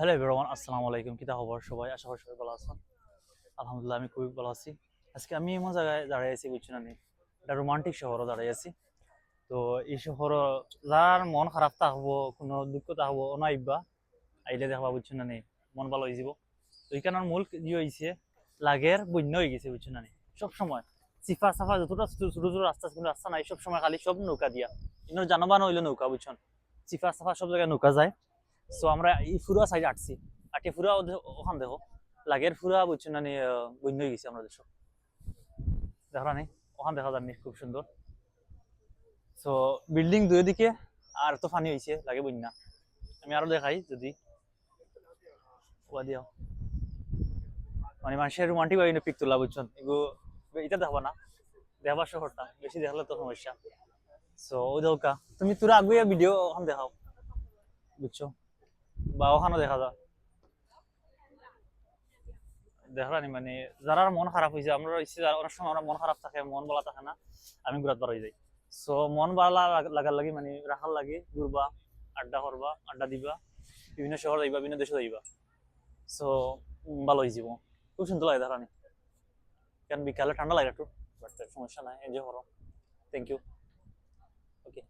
Hello everyone, আসসালামু আলাইকুম। কি খবর সবাই? আশা করি সবাই ভালো আছেন। আলহামদুলিল্লাহ আমি খুবই ভালো আছি। আজকে আমি এমন জায়গায় দাঁড়িয়ে আছি বুঝছেন আমি, একটা রোমান্টিক শহরে দাঁড়িয়ে আছি। তো এই শহর যার মন খারাপ থাকবো, কোনো দুঃখ থাকবো অনাইবা আইলে দেখবা বুঝছেন না মন ভালো হয়ে যাব। তো এইখানের মূল যে হয়েছে লাগের বন্য হয়ে গেছে বুঝছেন না সব সময় চিফা সাফা যতটা ছোট ছোট রাস্তা কোনো রাস্তা নাই, সব সময় খালি সব নৌকা দিয়া ইনো জানবান হইলো নৌকা বুঝছেন। চিফা সাফা সব জায়গায় নৌকা যায়। সো আমরা এই ফুরা সাইড আটছি, আটে ফুরা ওখান দেখো লাগের ফুরা বুঝছেন না বন্য হয়ে গেছে আমরা দেশ দেখা নেই। ওখান দেখা যাননি খুব সুন্দর। সো বিল্ডিং দুই দিকে আর তো ফানি হয়েছে লাগে বন্যা। আমি আরো দেখাই যদি ওয়া দিও মানে মানুষের রোমান্টিক ভাবে পিক তোলা বুঝছেন এগুলো এটা দেখবা না, দেখবার শহরটা বেশি দেখলে তো সমস্যা। সো ওই দেখা তুমি তোরা আগুয়া ভিডিও ওখান দেখাও বুঝছো, বা ওখানে দেখা যায় দেখলানি মানে যারা মন খারাপ হয়েছে আমরা অনেক সময় আমরা মন খারাপ থাকে, মন ভালো থাকে না, আমি ঘুরাত বার হয়ে যাই। সো মন ভালো লাগার লাগি মানে রাখার লাগে ঘুরবা, আড্ডা করবা, আড্ডা দিবা, বিভিন্ন শহর যাইবা, বিভিন্ন দেশে যাইবা। সো ভালো হয়ে যাব, খুব সুন্দর লাগে দেখানি। কারণ বিকালে ঠান্ডা লাগে একটু, বাট সমস্যা নাই, এনজয় করো। Thank you. ওকে।